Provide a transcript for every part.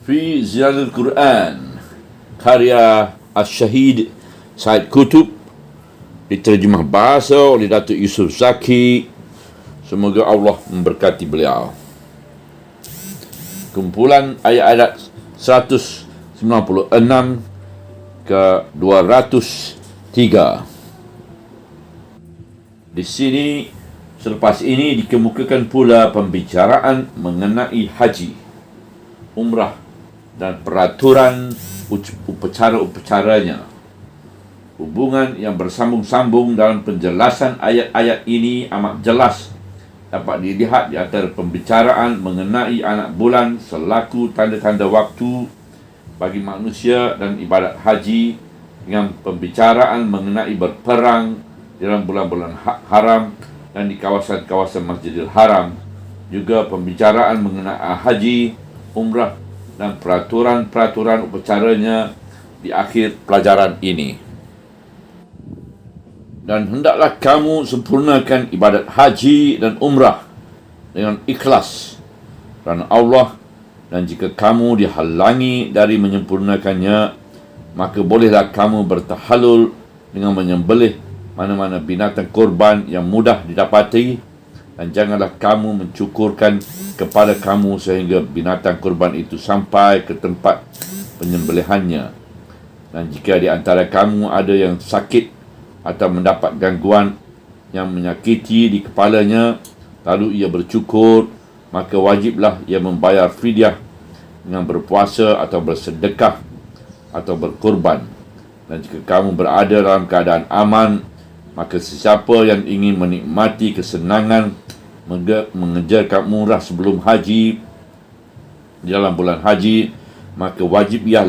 Fi Zilalul Quran, karya Al-Syahid Said Qutb, diterjemah bahasa oleh Datuk Yusof Zaki. Semoga Allah memberkati beliau. Kumpulan ayat-ayat 196 ke 203. Di sini, selepas ini dikemukakan pula pembicaraan mengenai haji, umrah dan peraturan upacara-upacaranya. Hubungan yang bersambung-sambung dalam penjelasan ayat-ayat ini amat jelas dapat dilihat di antara pembicaraan mengenai anak bulan selaku tanda-tanda waktu bagi manusia dan ibadat haji, dengan pembicaraan mengenai berperang dalam bulan-bulan haram dan di kawasan-kawasan Masjidil Haram, juga pembicaraan mengenai haji, umrah dan peraturan-peraturan upacaranya di akhir pelajaran ini. Dan hendaklah kamu sempurnakan ibadat haji dan umrah dengan ikhlas kerana Allah, dan jika kamu dihalangi dari menyempurnakannya, maka bolehlah kamu bertahalul dengan menyembelih mana-mana binatang korban yang mudah didapati, dan janganlah kamu mencukurkan kepada kamu sehingga binatang korban itu sampai ke tempat penyembelihannya. Dan jika di antara kamu ada yang sakit atau mendapat gangguan yang menyakiti di kepalanya, lalu ia bercukur, maka wajiblah ia membayar fidyah dengan berpuasa atau bersedekah atau berkorban. Dan jika kamu berada dalam keadaan aman, maka sesiapa yang ingin menikmati kesenangan mengejarkan umrah sebelum haji di dalam bulan haji, maka wajiblah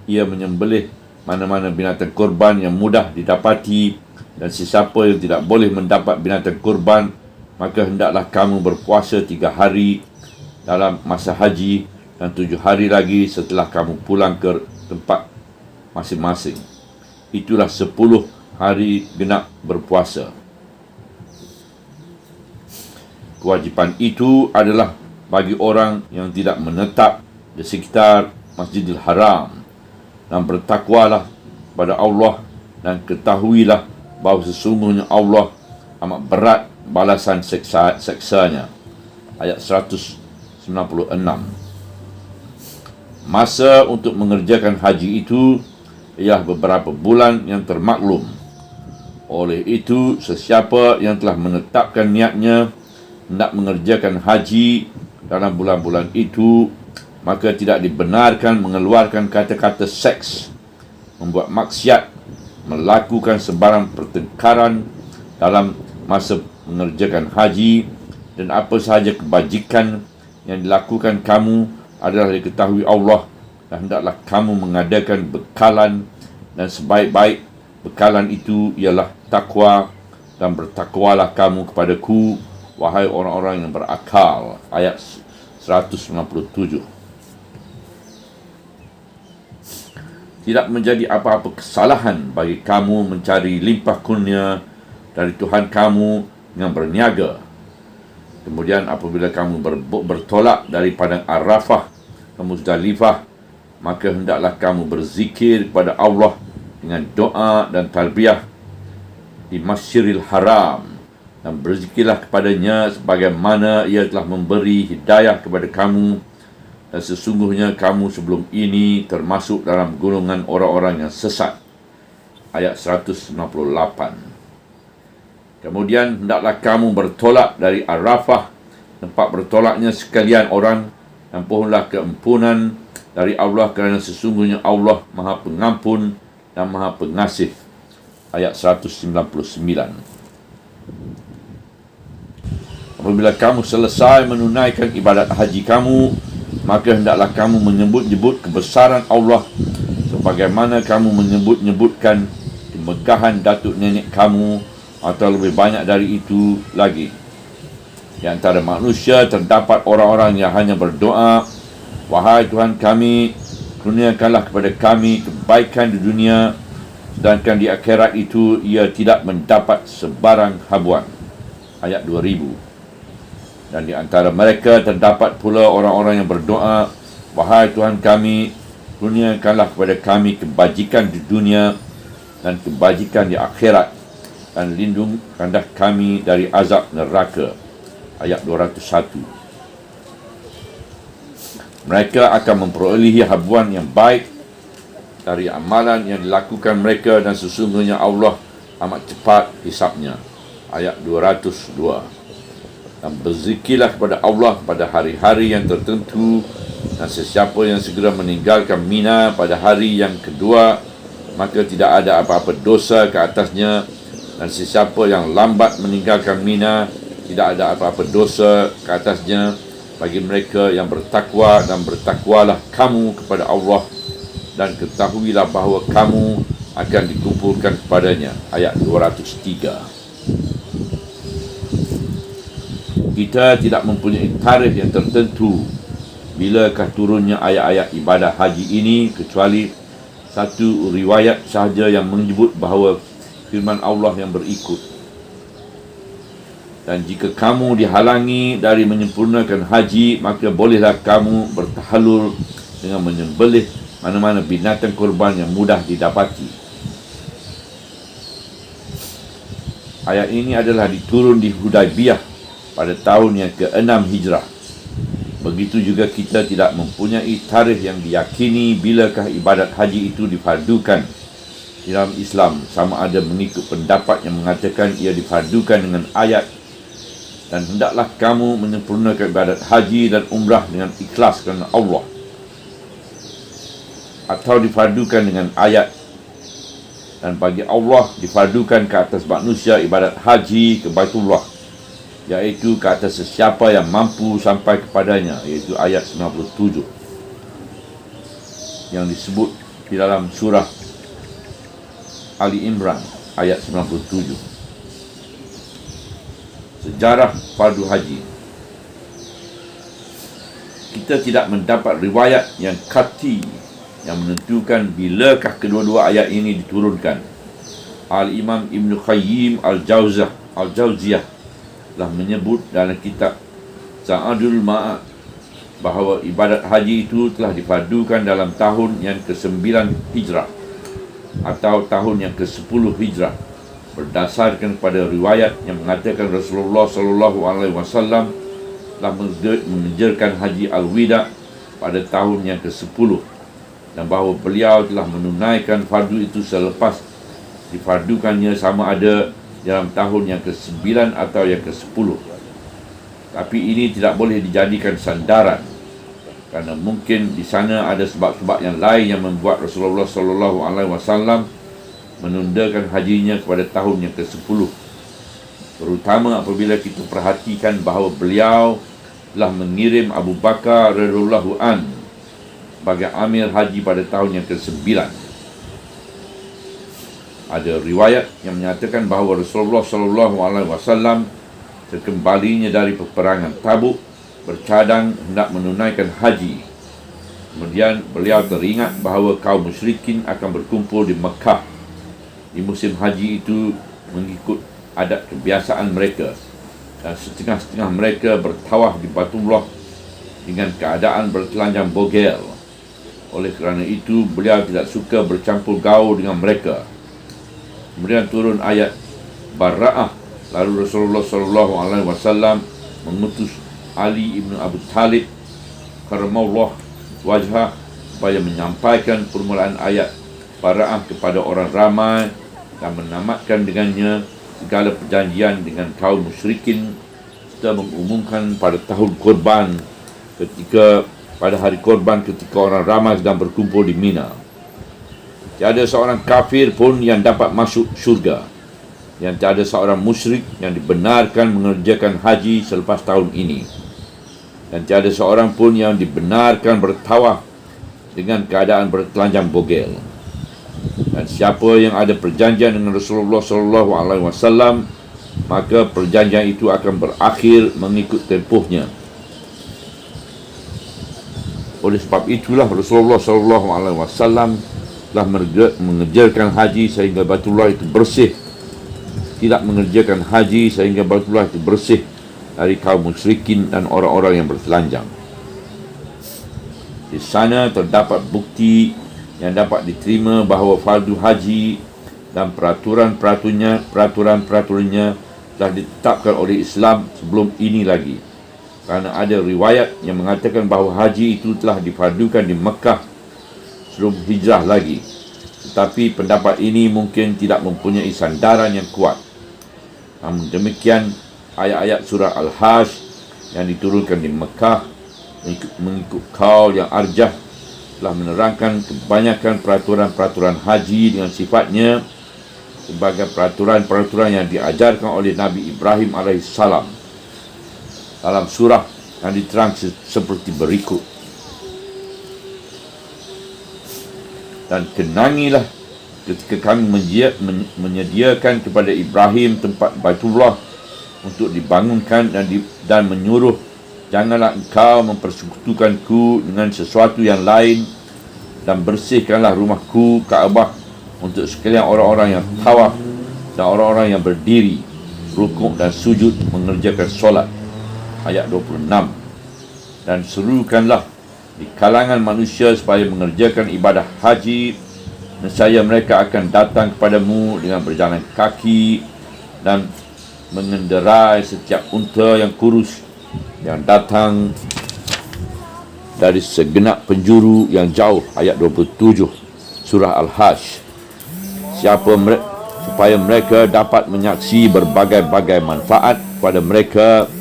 ia menyembelih mana-mana binatang korban yang mudah didapati. Dan sesiapa yang tidak boleh mendapat binatang korban, maka hendaklah kamu berpuasa 3 hari dalam masa haji dan 7 hari lagi setelah kamu pulang ke tempat masing-masing. Itulah 10 hari genap berpuasa. Kewajipan itu adalah bagi orang yang tidak menetap di sekitar Masjidil Haram. Dan bertakwalah pada Allah, dan ketahuilah bahawa sesungguhnya Allah amat berat balasan seksanya. Ayat 196. Masa untuk mengerjakan haji itu ialah beberapa bulan yang termaklum. Oleh itu, sesiapa yang telah menetapkan niatnya hendak mengerjakan haji dalam bulan-bulan itu, maka tidak dibenarkan mengeluarkan kata-kata seks, membuat maksiat, melakukan sebarang pertengkaran dalam masa mengerjakan haji, dan apa sahaja kebajikan yang dilakukan kamu adalah diketahui Allah. Dan hendaklah kamu mengadakan bekalan, dan sebaik-baik bekalan itu ialah takwa, dan bertakwalah kamu kepadaku, wahai orang-orang yang berakal. Ayat 197. Tidak menjadi apa-apa kesalahan bagi kamu mencari limpah kurnia dari Tuhan kamu dengan berniaga. Kemudian apabila kamu bertolak dari padang Arafah ke Muzdalifah, maka hendaklah kamu berzikir kepada Allah dengan doa dan talbiyah di Masjidil Haram, dan berzikirlah kepadanya sebagaimana ia telah memberi hidayah kepada kamu. Dan sesungguhnya kamu sebelum ini termasuk dalam golongan orang-orang yang sesat. Ayat 198. Kemudian hendaklah kamu bertolak dari Arafah, tempat bertolaknya sekalian orang, dan pohonlah keampunan dari Allah, kerana sesungguhnya Allah Maha Pengampun dan Maha Pengasih. Ayat 199. Apabila kamu selesai menunaikan ibadat haji kamu, maka hendaklah kamu menyebut-nyebut kebesaran Allah sebagaimana kamu menyebut-nyebutkan kemegahan datuk nenek kamu, atau lebih banyak dari itu lagi. Di antara manusia terdapat orang-orang yang hanya berdoa, wahai Tuhan kami, kurniakanlah kepada kami kebaikan di dunia, sedangkan di akhirat itu ia tidak mendapat sebarang habuan. Ayat 2000. Dan di antara mereka terdapat pula orang-orang yang berdoa, "Wahai Tuhan kami, kurniakanlah kepada kami kebajikan di dunia dan kebajikan di akhirat, dan lindungkanlah kami dari azab neraka." Ayat 201. Mereka akan memperolehi habuan yang baik dari amalan yang dilakukan mereka, dan sesungguhnya Allah amat cepat hisabnya. Ayat 202. Dan berzikirlah kepada Allah pada hari-hari yang tertentu, dan sesiapa yang segera meninggalkan Mina pada hari yang kedua, maka tidak ada apa-apa dosa ke atasnya. Dan sesiapa yang lambat meninggalkan Mina, tidak ada apa-apa dosa ke atasnya. Bagi mereka yang bertakwa, dan bertakwalah kamu kepada Allah, dan ketahuilah bahawa kamu akan dikumpulkan kepadanya. Ayat 203. Kita tidak mempunyai tarikh yang tertentu bilakah turunnya ayat-ayat ibadah haji ini, kecuali satu riwayat sahaja yang menyebut bahawa firman Allah yang berikut, "Dan jika kamu dihalangi dari menyempurnakan haji, maka bolehlah kamu bertahalul dengan menyembelih mana-mana binatang korban yang mudah didapati." Ayat ini adalah diturun di Hudaibiyah pada tahun yang ke-6 Hijrah. Begitu juga kita tidak mempunyai tarikh yang diyakini bilakah ibadat haji itu difardukan di dalam Islam, sama ada mengikut pendapat yang mengatakan ia difardukan dengan ayat, "Dan hendaklah kamu menyempurnakan ibadat haji dan umrah dengan ikhlas kerana Allah," atau difardukan dengan ayat, "Dan bagi Allah difardukan ke atas manusia ibadat haji ke Baitullah, iaitu ke atas sesiapa yang mampu sampai kepadanya," iaitu ayat 97 yang disebut di dalam surah Ali Imran ayat 97. Sejarah fardu haji. Kita tidak mendapat riwayat yang qat'i yang menentukan bilakah kedua-dua ayat ini diturunkan. Al-Imam Ibn Qayyim Al-Jauziyah telah menyebut dalam kitab Sa'adul Ma'ad bahawa ibadat haji itu telah difardukan dalam tahun yang ke-9 Hijrah atau tahun yang ke-10 Hijrah, berdasarkan pada riwayat yang mengatakan Rasulullah SAW telah mengerjakan haji al-wida pada tahun yang ke-10, dan bahawa beliau telah menunaikan fardu itu selepas difardukannya, sama ada dalam tahun yang ke-9 atau yang ke-10. Tapi ini tidak boleh dijadikan sandaran, kerana mungkin di sana ada sebab-sebab yang lain yang membuat Rasulullah SAW menundakan hajinya kepada tahun yang ke-10. Terutama apabila kita perhatikan bahawa beliau telah mengirim Abu Bakar radhiyallahu an sebagai amir haji pada tahun yang ke-9. Ada riwayat yang menyatakan bahawa Rasulullah SAW sekembalinya dari peperangan Tabuk bercadang hendak menunaikan haji. Kemudian beliau teringat bahawa kaum musyrikin akan berkumpul di Mekah di musim haji itu mengikut adat kebiasaan mereka, dan setengah-setengah mereka bertawaf di Baitullah dengan keadaan bertelanjang bogel. Oleh kerana itu beliau tidak suka bercampur gaul dengan mereka. Kemudian turun ayat Bara'ah. Lalu Rasulullah SAW mengutus Ali ibn Abi Talib karamallahu wajhah supaya menyampaikan permulaan ayat Bara'ah kepada orang ramai dan menamatkan dengannya segala perjanjian dengan kaum musyrikin, serta mengumumkan pada tahun korban pada hari korban ketika orang ramai sedang berkumpul di Mina, tiada seorang kafir pun yang dapat masuk syurga, yang tiada seorang musyrik yang dibenarkan mengerjakan haji selepas tahun ini, dan tiada seorang pun yang dibenarkan bertawaf dengan keadaan bertelanjang bogel. Dan siapa yang ada perjanjian dengan Rasulullah SAW, maka perjanjian itu akan berakhir mengikut tempohnya. Oleh sebab itulah Rasulullah SAW telah mengerjakan haji sehingga Baitullah itu bersih, tidak mengerjakan haji sehingga Baitullah itu bersih, dari kaum musyrikin dan orang-orang yang bertelanjang. Di sana terdapat bukti yang dapat diterima bahawa fardu haji dan peraturan-peraturannya telah ditetapkan oleh Islam sebelum ini lagi. Kerana ada riwayat yang mengatakan bahawa haji itu telah difardukan di Mekah sebelum hijrah lagi. Tetapi pendapat ini mungkin tidak mempunyai sandaran yang kuat. Namun demikian, ayat-ayat surah Al-Hajj yang diturunkan di Mekah mengikut kaul yang arjah telah menerangkan kebanyakan peraturan-peraturan haji dengan sifatnya sebagai peraturan-peraturan yang diajarkan oleh Nabi Ibrahim AS dalam surah yang diterang seperti berikut. Dan kenangilah ketika kami menyediakan kepada Ibrahim tempat Baitullah untuk dibangunkan dan menyuruh, janganlah engkau mempersekutukanku dengan sesuatu yang lain, dan bersihkanlah rumahku Kaabah untuk sekalian orang-orang yang tawaf dan orang-orang yang berdiri, rukuk dan sujud mengerjakan solat. Ayat 26. Dan serukanlah di kalangan manusia supaya mengerjakan ibadah haji, nescaya mereka akan datang kepadamu dengan berjalan kaki dan mengendarai setiap unta yang kurus yang datang dari segenap penjuru yang jauh. Ayat 27 surah Al-Hajj. Supaya mereka dapat menyaksi berbagai-bagai manfaat kepada mereka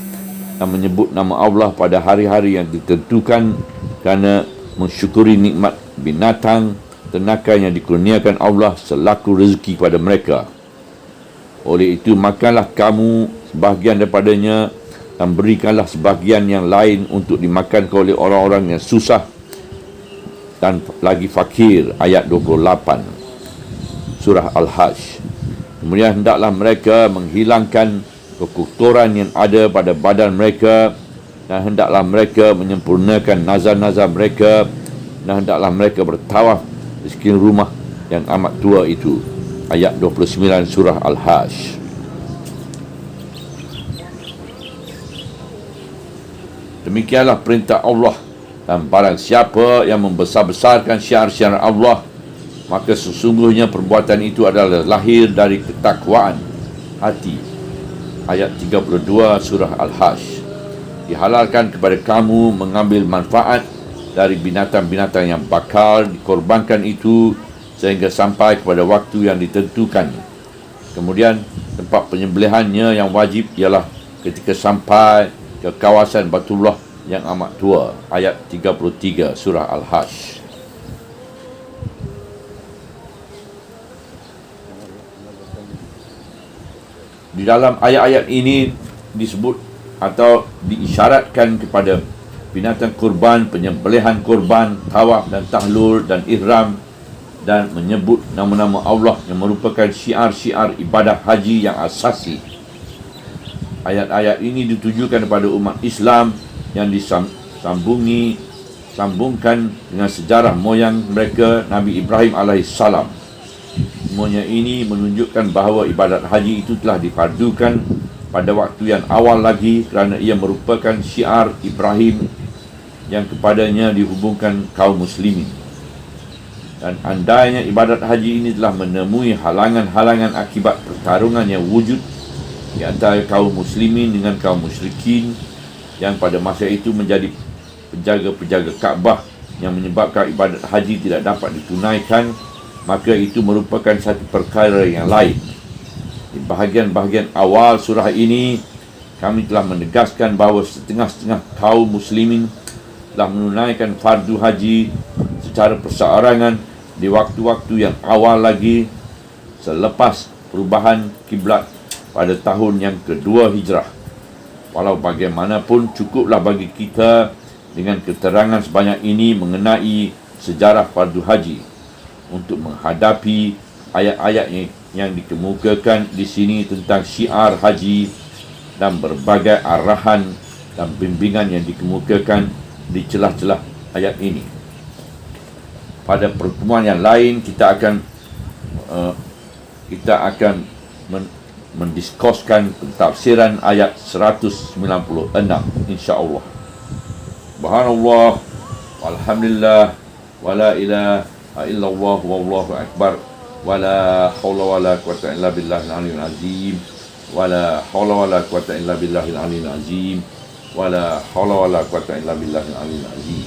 dan menyebut nama Allah pada hari-hari yang ditentukan, kerana mensyukuri nikmat binatang ternakan yang dikurniakan Allah selaku rezeki kepada mereka. Oleh itu, makanlah kamu sebahagian daripadanya dan berikanlah sebahagian yang lain untuk dimakan oleh orang-orang yang susah dan lagi fakir. Ayat 28 surah Al-Hajj. Kemudian hendaklah mereka menghilangkan kekotoran yang ada pada badan mereka, dan hendaklah mereka menyempurnakan nazar-nazar mereka, dan hendaklah mereka bertawaf di sekeliling rumah yang amat tua itu. Ayat 29 surah Al-Hajj. Demikianlah perintah Allah, dan barang siapa yang membesar-besarkan syiar-syiar Allah, maka sesungguhnya perbuatan itu adalah lahir dari ketakwaan hati. Ayat 32 surah Al-Hajj. Dihalalkan kepada kamu mengambil manfaat dari binatang-binatang yang bakal dikorbankan itu sehingga sampai kepada waktu yang ditentukan. Kemudian tempat penyembelihannya yang wajib ialah ketika sampai ke kawasan Baitullah yang amat tua. Ayat 33 surah Al-Hajj. Di dalam ayat-ayat ini disebut atau diisyaratkan kepada binatang kurban, penyembelihan kurban, tawaf dan tahlul dan ihram, dan menyebut nama-nama Allah yang merupakan syiar-syiar ibadah haji yang asasi. Ayat-ayat ini ditujukan kepada umat Islam yang disambungkan dengan sejarah moyang mereka, Nabi Ibrahim alaihissalam. Semuanya ini menunjukkan bahawa ibadat haji itu telah difardukan pada waktu yang awal lagi, kerana ia merupakan syiar Ibrahim yang kepadanya dihubungkan kaum muslimin. Dan andainya ibadat haji ini telah menemui halangan-halangan akibat pertarungan yang wujud di antara kaum muslimin dengan kaum musyrikin yang pada masa itu menjadi penjaga-penjaga Kaabah, yang menyebabkan ibadat haji tidak dapat ditunaikan, maka itu merupakan satu perkara yang lain. Di bahagian-bahagian awal surah ini, kami telah menegaskan bahawa setengah-setengah kaum muslimin telah menunaikan fardu haji secara perseorangan di waktu-waktu yang awal lagi selepas perubahan kiblat pada tahun yang kedua hijrah. Walau bagaimanapun, cukuplah bagi kita dengan keterangan sebanyak ini mengenai sejarah fardu haji untuk menghadapi ayat-ayat yang dikemukakan di sini tentang syiar haji dan berbagai arahan dan bimbingan yang dikemukakan di celah-celah ayat ini. Pada pertemuan yang lain kita akan mendiskoskan pentafsiran ayat 196 insya-Allah. Subhanallah walhamdulillah wala ilaha illallah wallahu akbar wala haula wala quwwata illa billahil aliyyil azim wala haula wala quwwata illa billahil aliyyil azim wala haula wala quwwata illa billahil aliyyil azim.